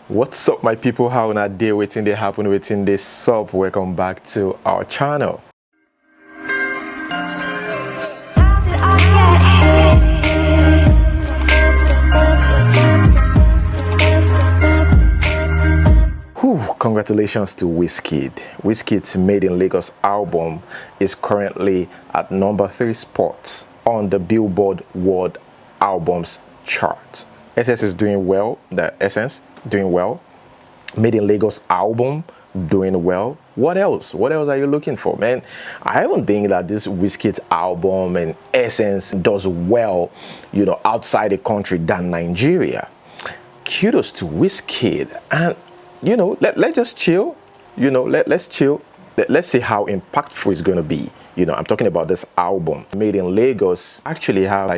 What's up, my people? How na day waiting they happen waiting this sub? Welcome back to our channel. Congratulations to Wizkid. Wizkid's Made in Lagos album is currently at #3 spot on the Billboard World Albums chart. Essence is doing well. The Essence doing well. Made in Lagos album doing well. What else? What else are you looking for, man? I don't think that this Wizkid's album and Essence does well, outside the country than Nigeria. Kudos to Wizkid. And let's just chill. Let's chill. Let's see how impactful it's going to be. I'm talking about this album. Made in Lagos actually have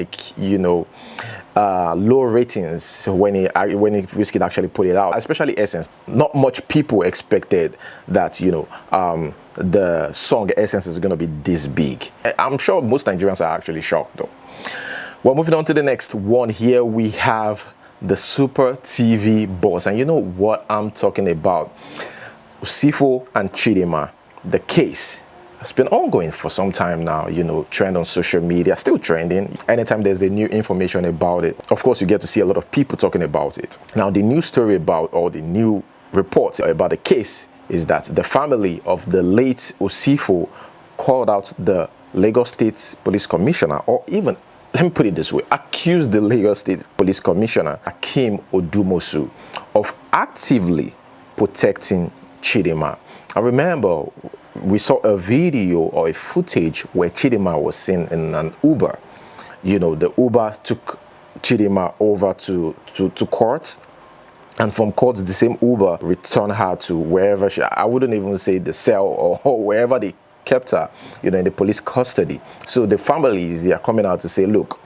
low ratings when Wizkid actually put it out, especially Essence. Not much people expected that the song Essence is going to be this big. I'm sure most Nigerians are actually shocked though. Well, moving on to the next one. Here we have the SuperTV Boss, and you know what I'm talking about. Usifo and Chidinma. The case has been ongoing for some time now, trend on social media, still trending. Anytime there's a new information about it, of course, you get to see a lot of people talking about it. Now, the new story about, or the new report about the case is that the family of the late Usifo called out the Lagos State Police Commissioner, or even, let me put it this way, accused the Lagos State Police Commissioner, Akim Odumosu, of actively protecting Chidinma. I remember we saw a video or a footage where Chidinma was seen in an Uber. The Uber took Chidinma over to court, and from court, the same Uber returned her to wherever I wouldn't even say the cell or wherever they kept her, in the police custody. So the families, they are coming out to say, look,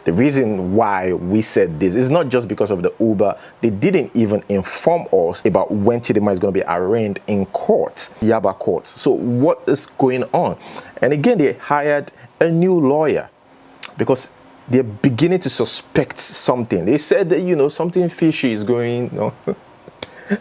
the reason why we said this is not just because of the Uber. They didn't even inform us about when Chidinma is going to be arraigned in court, Yaba court. So what is going on? And again, they hired a new lawyer because they're beginning to suspect something. They said that, something fishy is going on.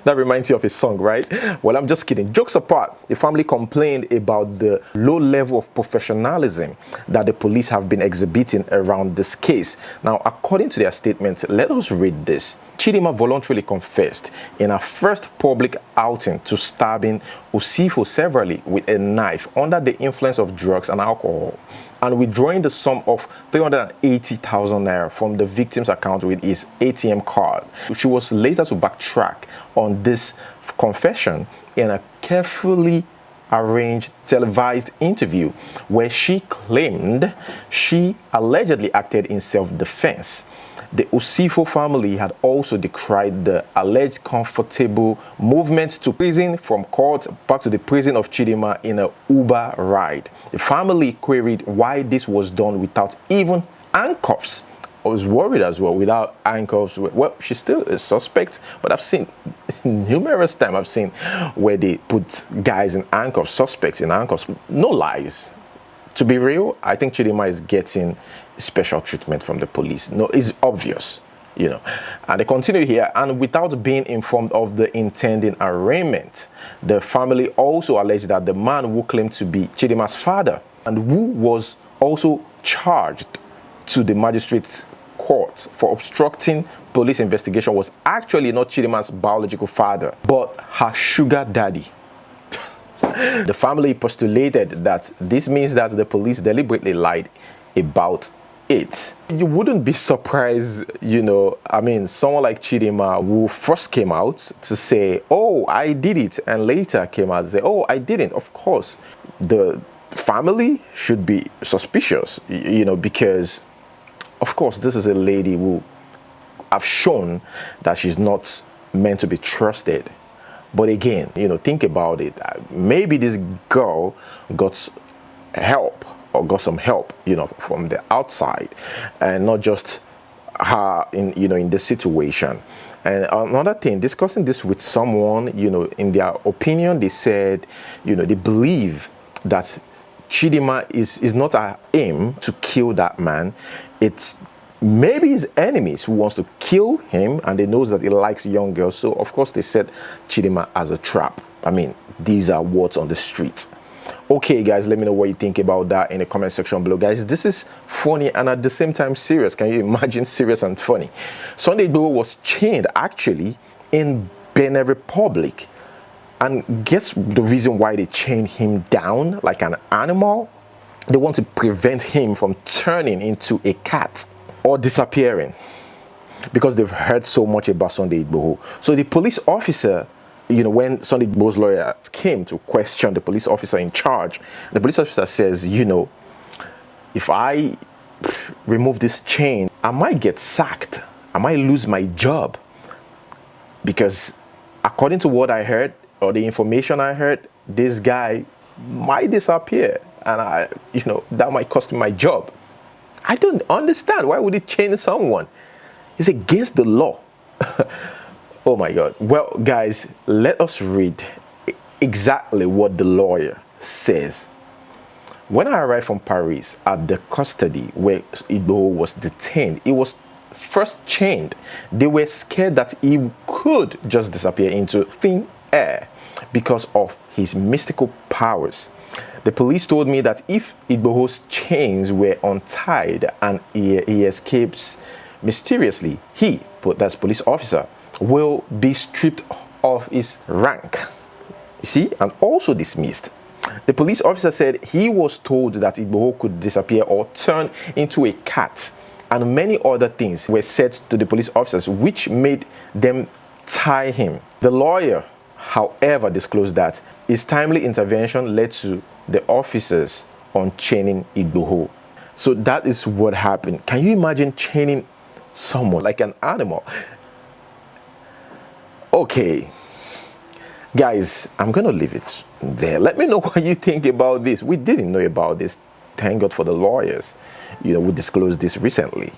That reminds you of a song, right? Well, I'm just kidding. Jokes apart, the family complained about the low level of professionalism that the police have been exhibiting around this case. Now, according to their statement, let us read this. Chidinma voluntarily confessed in her first public outing to stabbing Usifo severally with a knife under the influence of drugs and alcohol, and withdrawing the sum of 380,000 naira from the victim's account with his ATM card. She was later to backtrack on this confession in a carefully arranged televised interview where she claimed she allegedly acted in self-defense. The Usifo family had also decried the alleged comfortable movement to prison from court back to the prison of Chidinma in a Uber ride. The family queried why this was done without even handcuffs. I was worried as well, without handcuffs. Well, she's still a suspect, but I've seen numerous times where they put guys in handcuffs, suspects in handcuffs. No lies. To be real, I think Chidinma is getting special treatment from the police. No, it's obvious, And they continue here, and without being informed of the intending arraignment, the family also alleged that the man who claimed to be Chidinma's father and who was also charged to the magistrate's court for obstructing police investigation was actually not Chidinma's biological father, but her sugar daddy. The family postulated that this means that the police deliberately lied about it. You wouldn't be surprised, someone like Chidinma who first came out to say, oh, I did it, and later came out to say, oh, I didn't. Of course, the family should be suspicious, because, of course, this is a lady who have shown that she's not meant to be trusted. But again, think about it. Maybe this girl got help or got some help, from the outside, and not just her in this situation. And another thing, discussing this with someone, in their opinion, they said, they believe that Chidinma is not her aim to kill that man. It's maybe his enemies who wants to kill him, and they knows that he likes young girls. So of course they set Chidinma as a trap. I mean, these are words on the street. Okay guys, let me know what you think about that in the comment section below. Guys, this is funny and at the same time serious. Can you imagine? Serious and funny. Sunday Igboho was chained actually in Benin Republic, and guess the reason why they chained him down like an animal? They want to prevent him from turning into a cat or disappearing, because they've heard so much about Sunday Igboho. So the police officer, you know, when Sunday Igboho's lawyer came to question the police officer in charge, the police officer says, you know, if I remove this chain, I might get sacked. I might lose my job, because according to what I heard, or the information I heard, this guy might disappear, and you know, that might cost me my job. I don't understand. Why would he chain someone? It's against the law. Oh my God. Well, guys, let us read exactly what the lawyer says. When I arrived from Paris at the custody where Igboho was detained, he was first chained. They were scared that he could just disappear into thin air because of his mystical powers. The police told me that if Igboho's chains were untied and he escapes mysteriously, he, that's police officer, will be stripped of his rank, you see, and also dismissed. The police officer said he was told that Igboho could disappear or turn into a cat, and many other things were said to the police officers which made them tie him. The lawyer, however, disclosed that his timely intervention led to the officers unchaining Igboho. So that is what happened. Can you imagine chaining someone like an animal? Okay, guys, I'm gonna leave it there. Let me know what you think about this. We didn't know about this. Thank God for the lawyers. You know, we disclosed this recently.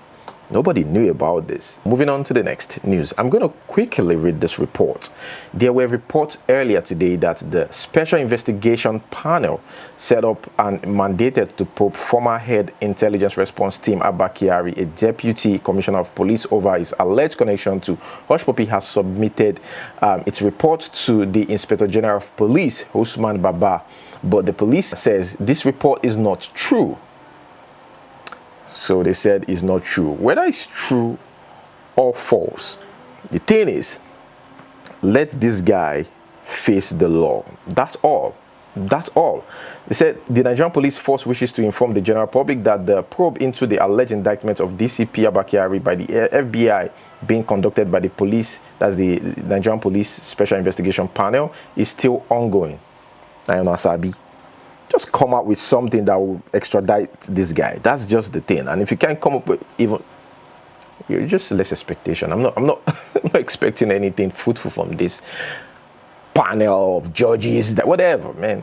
Nobody knew about this. Moving on to the next news. I'm going to quickly read this report. There were reports earlier today that the Special Investigation Panel set up and mandated to probe former head intelligence response team Abba Kyari, a deputy commissioner of police, over his alleged connection to Hush Puppy, has submitted its report to the Inspector General of Police, Usman Baba. But the police says this report is not true. So they said it's not true. Whether it's true or false, the thing is, let this guy face the law. That's all. That's all. They said the Nigerian police force wishes to inform the general public that the probe into the alleged indictment of DCP Abba Kyari by the FBI being conducted by the police, that's the Nigerian Police Special Investigation Panel, is still ongoing. I am Asabi. Just come up with something that will extradite this guy. That's just the thing. And if you can't come up with even, you're just less expectation. I'm not expecting anything fruitful from this panel of judges, that whatever, man.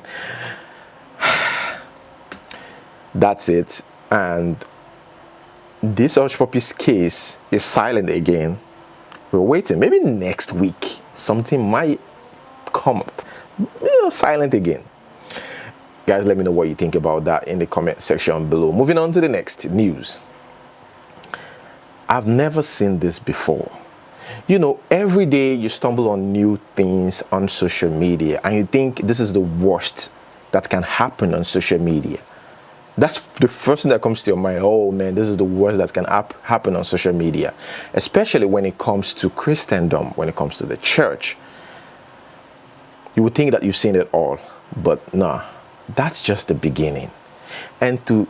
That's it. And this Hush Puppy's case is silent again. We're waiting. Maybe next week something might come up. Silent again. Guys, let me know what you think about that in the comment section below. Moving on to the next news. I've never seen this before. You know, every day you stumble on new things on social media and you think this is the worst that can happen on social media. That's the first thing that comes to your mind. Oh man, this is the worst that can happen on social media, especially when it comes to Christendom, when it comes to the church. You would think that you've seen it all, but nah. That's just the beginning. And to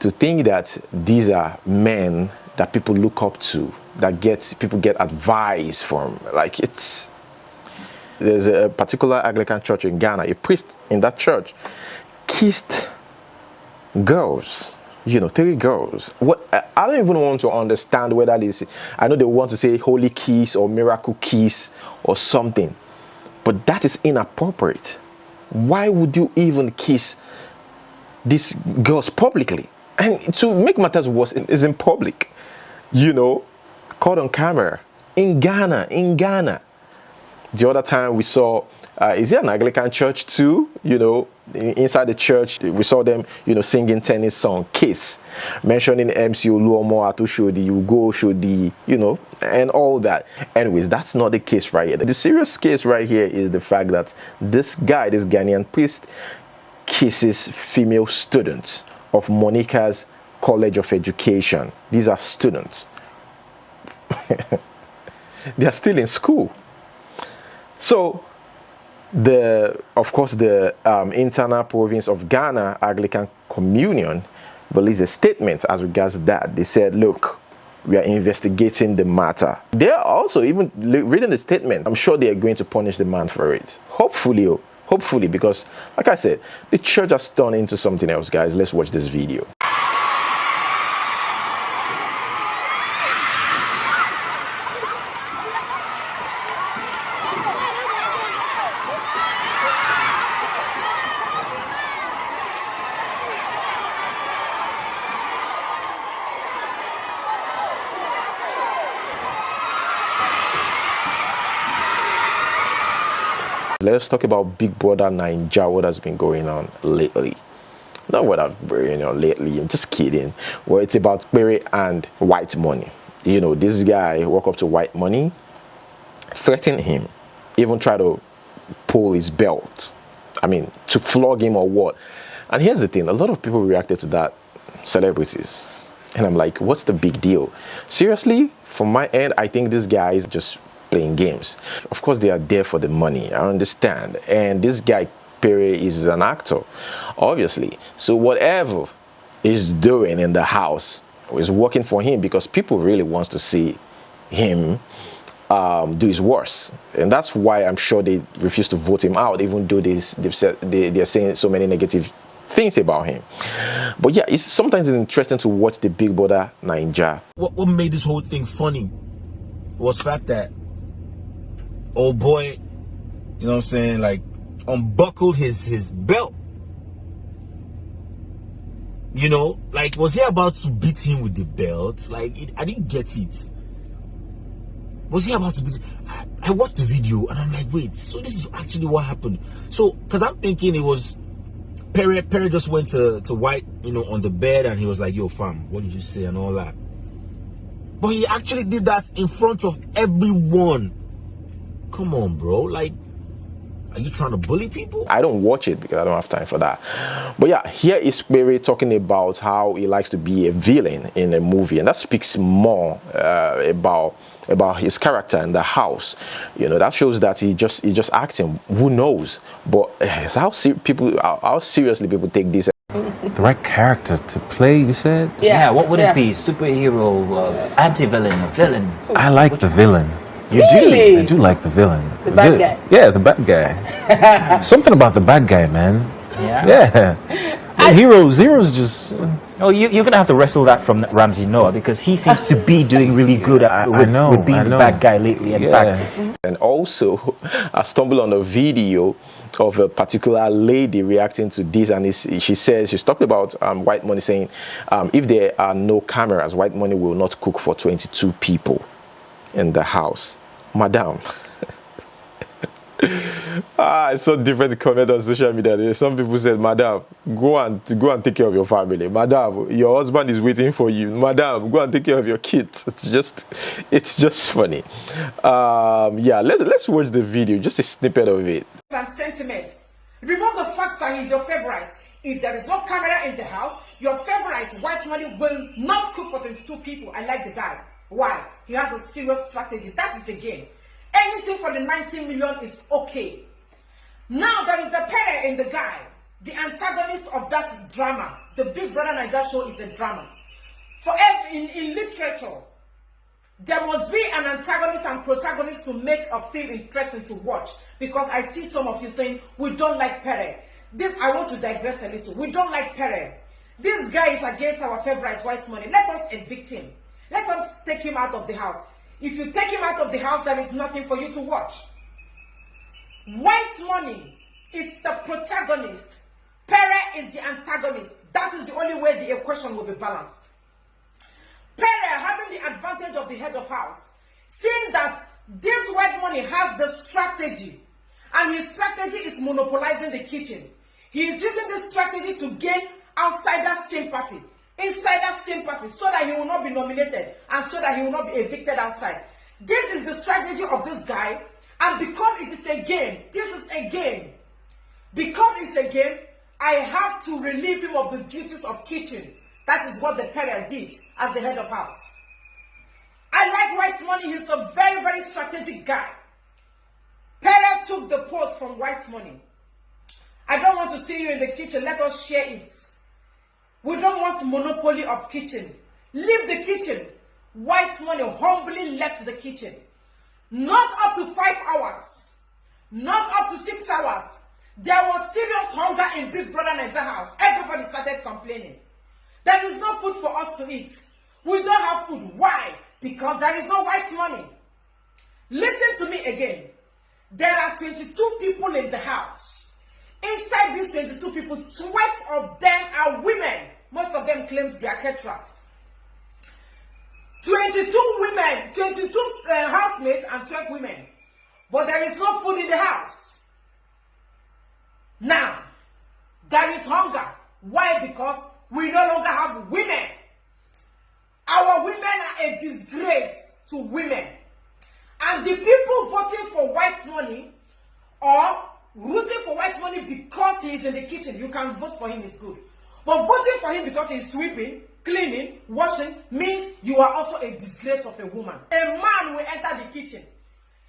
think that these are men that people look up to, that people get advice from, like there's a particular Anglican church in Ghana, a priest in that church kissed girls, you know, 3 girls. What I don't even want to understand whether this, I know they want to say holy kiss or miracle kiss or something, but that is inappropriate. Why would you even kiss these girls publicly? And to make matters worse, it is in public, you know, caught on camera in Ghana. The other time we saw Is it an Anglican church too? You know, inside the church, we saw them, you know, singing tennis song, Kiss, mentioning MC Oluomo, Atu Shodi, Ugo Shodi, you know, and all that. Anyways, that's not the case right here. The serious case right here is the fact that this guy, this Ghanaian priest, kisses female students of Monica's College of Education. These are students. They are still in school. So, of course, the internal province of Ghana Anglican Communion released a statement as regards that. They said, look, we are investigating the matter. They are also, even reading the statement, I'm sure they are going to punish the man for it. Hopefully, because, like I said, the church has turned into something else, guys. Let's watch this video. Let's talk about Big Brother Naija, what has been going on lately. Not what I've been going on lately, I'm just kidding. Well, it's about Pere and Whitemoney. You know, this guy walked up to Whitemoney, threatened him, even tried to pull his belt. I mean, to flog him or what. And here's the thing, a lot of people reacted to that, celebrities. And I'm like, what's the big deal? Seriously, from my end, I think this guy is just playing games. Of course, they are there for the money, I understand. And this guy, Pere, is an actor, obviously. So whatever he's doing in the house is working for him, because people really wants to see him do his worst. And that's why I'm sure they refuse to vote him out, even though they're saying so many negative things about him. But yeah, sometimes it's interesting to watch the Big Brother Naija. What made this whole thing funny was the fact that old boy, you know what I'm saying, like, unbuckled his belt. You know, like, was he about to beat him with the belt? Like, I didn't get it. Was he about to beat him? I watched the video and I'm like, wait, so this is actually what happened. So, because I'm thinking it was Pere just went to White, you know, on the bed, and he was like, yo, fam, what did you say and all that. But he actually did that in front of everyone. Come on, bro. Like, are you trying to bully people? I don't watch it because I don't have time for that. But yeah, here is Pere talking about how he likes to be a villain in a movie, and that speaks more about his character in the house. You know, that shows that he's just acting. Who knows? But how seriously people take this. The right character to play, you said? Yeah, what would it be? Superhero, anti-villain, a villain? I like the villain. You really? I do like the villain. The bad guy? Yeah, the bad guy. Something about the bad guy, man. Yeah? Yeah. Zero's just... Oh, you're going to have to wrestle that from Ramsey Noah, because he seems to be doing really good with being the bad guy lately, in fact. And also, I stumbled on a video of a particular lady reacting to this, and she's talking about Whitemoney, saying if there are no cameras, Whitemoney will not cook for 22 people in the house. Madam. I saw different comments on social media. Some people said, madam, go and take care of your family. Madam, your husband is waiting for you. Madam, go and take care of your kids. It's just funny. Yeah, let's watch the video, just a snippet of it. And sentiment. Remember the fact that he's your favorite. If there is no camera in the house, your favorite Whitemoney will not cook for 22 people. I like the guy. Why? He has a serious strategy. That is the game. Anything for the 19 million is okay. Now there is a Pere in the guy, the antagonist of that drama. The Big Brother Naija show is a drama. In literature, there must be an antagonist and protagonist to make a film interesting to watch. Because I see some of you saying, we don't like Pere. I want to digress a little. We don't like Pere. This guy is against our favorite Whitemoney. Let us evict him. Let us take him out of the house. If you take him out of the house, there is nothing for you to watch. Whitemoney is the protagonist. Pere is the antagonist. That is the only way the equation will be balanced. Pere having the advantage of the head of house, seeing that this Whitemoney has the strategy And his strategy is monopolizing the kitchen. He is using this strategy to gain outsider sympathy, insider sympathy, so that he will not be nominated and so that he will not be evicted outside. This is the strategy of this guy. And because it is a game, this is a game. Because it's a game, I have to relieve him of the duties of kitchen. That is what the Pere did as the head of house. I like Whitemoney. He's a very, very strategic guy. Pere took the post from Whitemoney. I don't want to see you in the kitchen. Let us share it. We don't want monopoly of kitchen. Leave the kitchen. Whitemoney humbly left the kitchen. Not up to 5 hours. Not up to 6 hours. There was serious hunger in Big Brother Naija house. Everybody started complaining. There is no food for us to eat. We don't have food. Why? Because there is no Whitemoney. Listen to me again. There are 22 people in the house. Inside these 22 people, 12 of them are women. Most of them claimed they are caterers. 22 women, 22 housemates and 12 women. But there is no food in the house. Now, there is hunger. Why? Because we no longer have women. Our women are a disgrace to women. And the people voting for Whitemoney or rooting for Whitemoney because he is in the kitchen, you can vote for him, is good. But voting for him because he's sweeping, cleaning, washing, means you are also a disgrace of a woman. A man will enter the kitchen.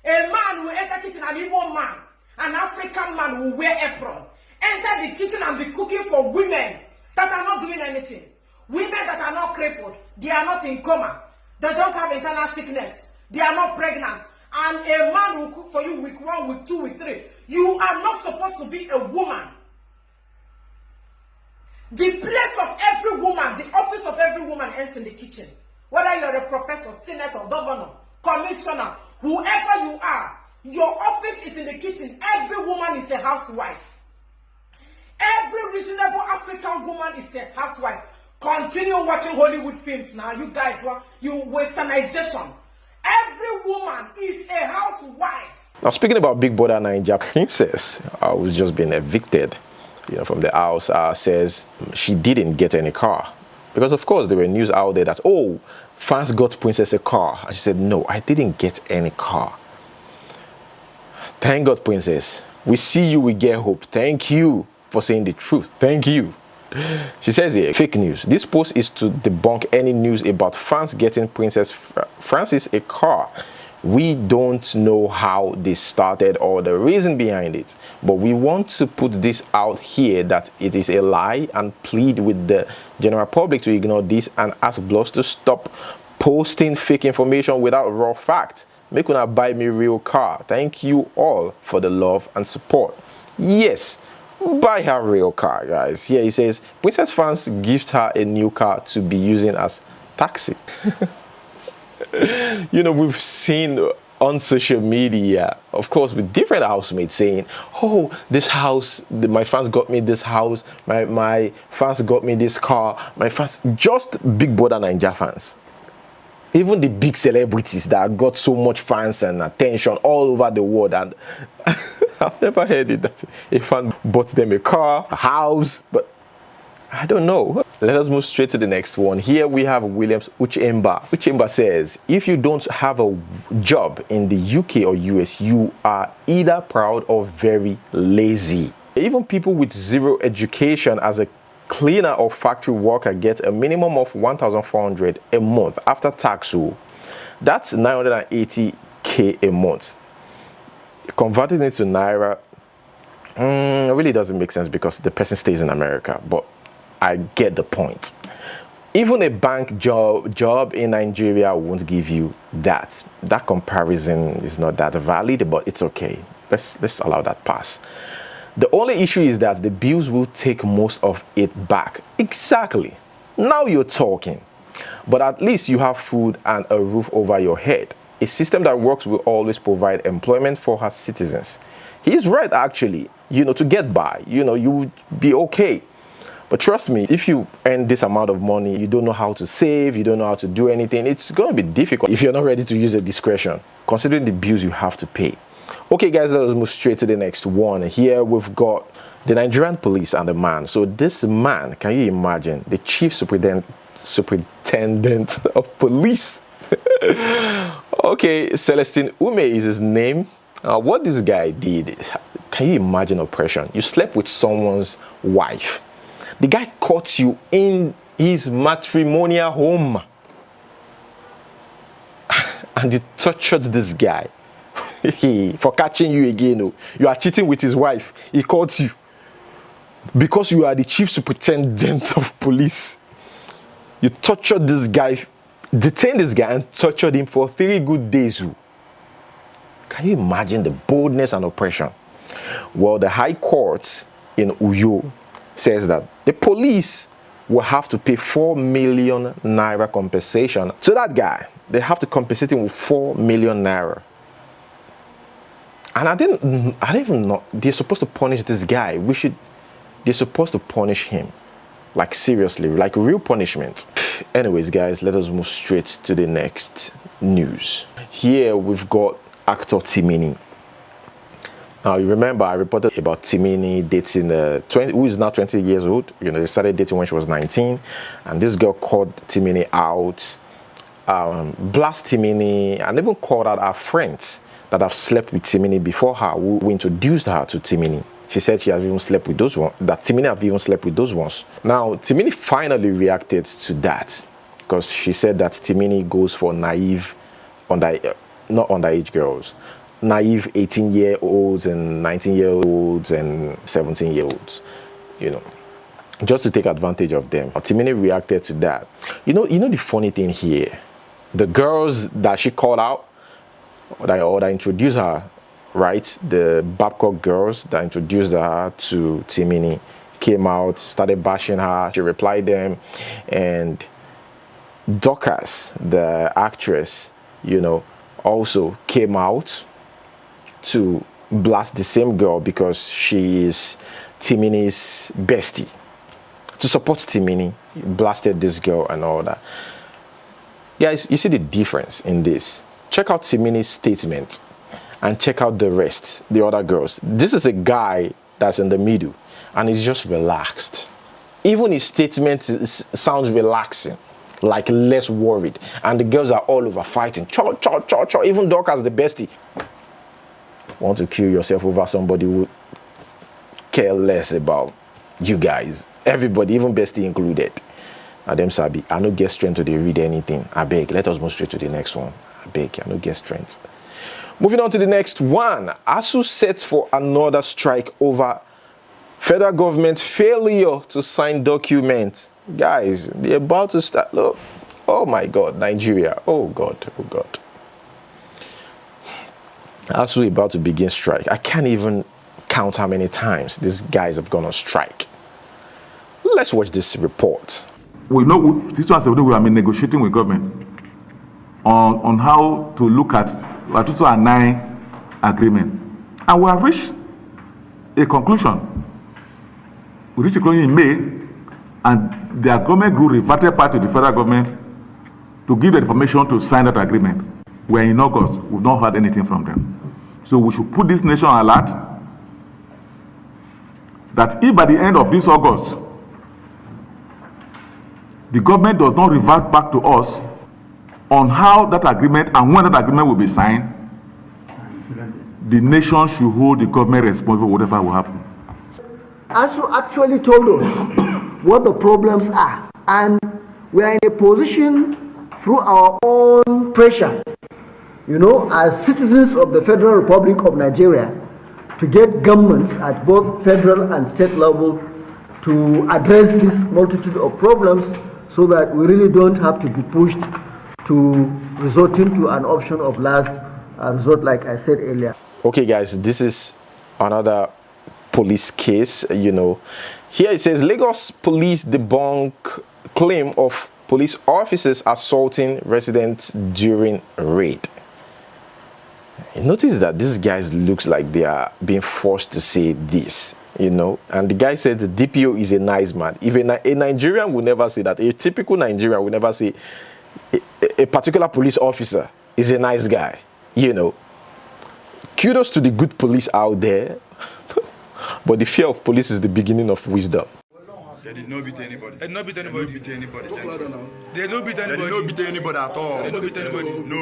A man will enter the kitchen, an Igbo man, an African man will wear apron, enter the kitchen and be cooking for women that are not doing anything. Women that are not crippled, they are not in coma, they don't have internal sickness, they are not pregnant, and a man will cook for you week 1, week 2, week 3. You are not supposed to be a woman. The place of every woman, the office of every woman ends in the kitchen. Whether you're a professor, senator, governor, commissioner, whoever you are, your office is in the kitchen. Every woman is a housewife. Every reasonable African woman is a housewife. Continue watching Hollywood films now. You guys, you westernization. Every woman is a housewife. Now, speaking about Big Brother Naija, Princess, who's just been evicted, from the house, says she didn't get any car. Because, of course, there were news out there that, oh, fans got Princess a car. And she said, no, I didn't get any car. Thank God, Princess. We see you, we get hope. Thank you for saying the truth. Thank you. She says here, fake news. This post is to debunk any news about fans getting Princess Francis a car. We don't know how this started or the reason behind it, but we want to put this out here that it is a lie and plead with the general public to ignore this and ask blogs to stop posting fake information without raw fact. Make una buy me real car. Thank you all for the love and support. Yes, buy her real car, guys. Here he says, Princess fans gift her a new car to be using as taxi. We've seen on social media, of course, with different housemates saying, oh, this house, my fans got me this house, my fans got me this car, my fans, just Big Brother Naija fans. Even the big celebrities that got so much fans and attention all over the world, and I've never heard it that a fan bought them a car, a house, but I don't know. Let us move straight to the next one. Here we have Williams Uchenna. Uchenna says, if you don't have a job in the UK or US, you are either proud or very lazy. Even people with zero education as a cleaner or factory worker get a minimum of 1,400 a month after tax. That's 980k a month. Converting it to Naira really doesn't make sense because the person stays in America, but I get the point. Even a bank job in Nigeria won't give you that. That comparison is not that valid, but it's okay. Let's allow that pass. The only issue is that the bills will take most of it back. Exactly. Now you're talking. But at least you have food and a roof over your head. A system that works will always provide employment for her citizens. He's right, actually. To get by, you would be okay. But trust me, if you earn this amount of money, you don't know how to save, you don't know how to do anything, it's going to be difficult if you're not ready to use a discretion, considering the bills you have to pay. Okay, guys, let's move straight to the next one. Here we've got the Nigerian police and the man. So this man, can you imagine, the chief superintendent of police? Okay, Celestine Ume is his name. What this guy did, can you imagine oppression? You slept with someone's wife. The guy caught you in his matrimonial home. And you tortured this guy for catching you again. Oh. You are cheating with his wife. He caught you because you are the chief superintendent of police. You tortured this guy, detained this guy and tortured him for 3 good days. Oh. Can you imagine the boldness and oppression? Well, the High Court in Uyo says that the police will have to pay 4 million naira compensation to that guy. They have to compensate him with 4 million naira. And I didn't even know they're supposed to punish this guy. They're supposed to punish him. Like seriously, like real punishment. Anyways, guys, let us move straight to the next news. Here we've got actor Timini. Now, you remember I reported about Timini dating who is now 20 years old. You know, they started dating when she was 19. And this girl called Timini out, blast Timini, and even called out her friends that have slept with Timini before her, who introduced her to Timini. She said she has even slept with those ones, that Timini have even slept with those ones. Now, Timini finally reacted to that because she said that Timini goes for naive, not underage girls, naive 18-year-olds and 19-year-olds and 17-year-olds, you know, just to take advantage of them. Timini reacted to that. You know the funny thing here, the girls that she called out, or that introduced her, right? The Babcock girls that introduced her to Timini came out, started bashing her. She replied them, and Dorcas, the actress, you know, also came out to blast the same girl because she is Timini's bestie. To support Timini, blasted this girl and all that. Guys, you see the difference in this. Check out Timini's statement and check out the rest, the other girls. This is a guy that's in the middle and he's just relaxed. Even his statement sounds relaxing, like less worried. And the girls are all over fighting. Cho. Even Dorcas, the bestie. Want to kill yourself over somebody who care less about you guys. Everybody, even bestie included. Adem Sabi, I no get strength to read anything. I beg, let us move straight to the next one. I beg, I no get strength. Moving on to the next one. ASUU sets for another strike over federal government failure to sign documents. Guys, they're about to start. Look, oh my God, Nigeria. Oh God. ASUU about to begin strike. I can't even count how many times these guys have gone on strike. Let's watch this report. We know this was we have been negotiating with government on how to look at the 2009 agreement, and we have reached a conclusion. We reached a conclusion in May, and the government group reverted back to the federal government to give the permission to sign that agreement. We're in August, we've not heard anything from them. So we should put this nation alert that if by the end of this August, the government does not revert back to us on how that agreement and when that agreement will be signed, the nation should hold the government responsible for whatever will happen. ASUU actually told us what the problems are, and we are in a position through our own pressure, you know, as citizens of the Federal Republic of Nigeria, to get governments at both federal and state level to address this multitude of problems so that we really don't have to be pushed to resorting to an option of last resort, like I said earlier. Okay, guys, this is another police case, you know. Here it says Lagos police debunk claim of police officers assaulting residents during raid. You notice that these guys looks like they are being forced to say this, you know. And the guy said the DPO is a nice man. If a Nigerian will never say that. A typical Nigerian will never say a particular police officer is a nice guy, you know. Kudos to the good police out there, but the fear of police is the beginning of wisdom. They did not beat anybody. They did not beat anybody. They did not beat anybody. They did not beat anybody. They did not beat anybody at all. They did not beat anybody. No.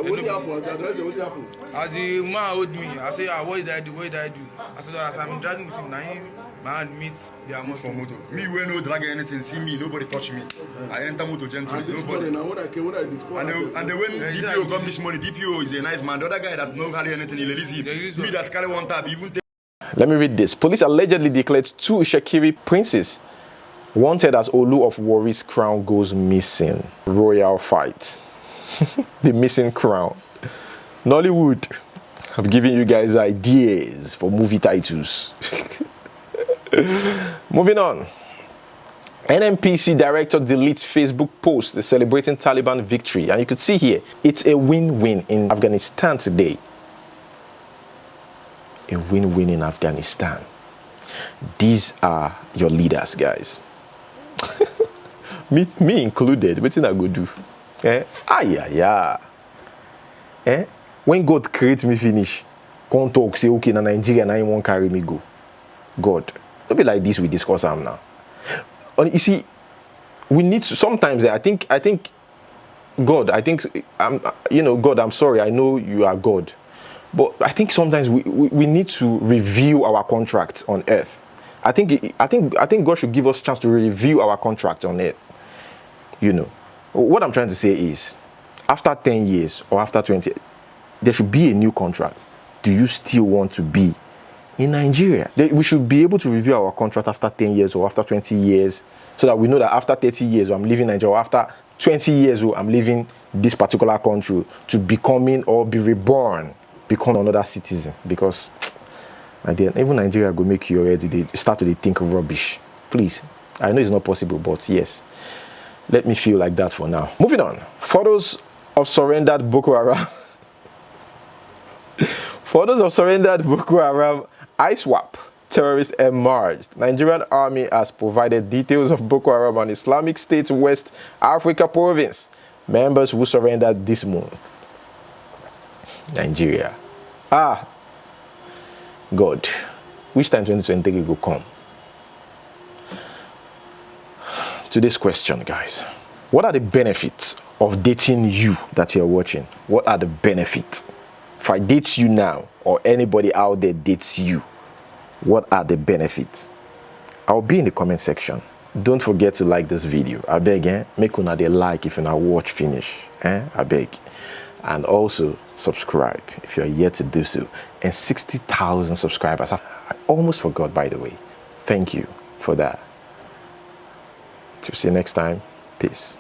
What happened? As the man owed me, I say, what did I do? What did I do? I said, as I'm dragging with him, now him, my hand meets their for motor. Me, when no drag anything, see me, nobody touch me. I enter motor gently. Nobody. Now when I came, when I discovered. And then when DPO come this morning, DPO is a nice man. The other guy that no carry anything, he release him. Me that carry one tab, even take. Let me read this. Police allegedly declared 2 Shekiri princes wanted as Olu of Warri's crown goes missing. Royal fight. The missing crown. Nollywood. I'm giving you guys ideas for movie titles. Moving on. NNPC director deletes Facebook post celebrating Taliban victory. And you could see here, it's a win-win in Afghanistan today. A win-win in Afghanistan. These are your leaders, guys. me included. What did I go do? When God creates me finish, come talk, say, okay, na Nigeria, now you won't carry me go. God. Don't be like this, we discuss them now. And you see, we need to, sometimes, I think, God, God, I'm sorry, I know you are God. But I think sometimes we need to review our contracts on earth. I think God should give us a chance to review our contract on earth. You know, what I'm trying to say is, after 10 years or after 20, there should be a new contract. Do you still want to be in Nigeria? We should be able to review our contract after 10 years or after 20 years, so that we know that after 30 years I'm leaving Nigeria, or after 20 years I'm leaving this particular country to becoming or be reborn, become another citizen. Because even Nigeria go make you already, they start to think of rubbish. Please, I know it's not possible, but yes, let me feel like that for now. Moving on. Photos of surrendered Boko Haram. Photos of surrendered Boko Haram ISWAP terrorists emerged. Nigerian army has provided details of Boko Haram and Islamic State West Africa province members who surrendered this month. Nigeria. God. Which time 2023 will come? To this question, guys. What are the benefits of dating you that you're watching? What are the benefits? If I date you now, or anybody out there dates you, what are the benefits? I'll be in the comment section. Don't forget to like this video. I beg, make una dey like if you now watch finish. I beg. And also subscribe if you're yet to do so. And 60,000 subscribers. I almost forgot, by the way. Thank you for that. To see you next time. Peace.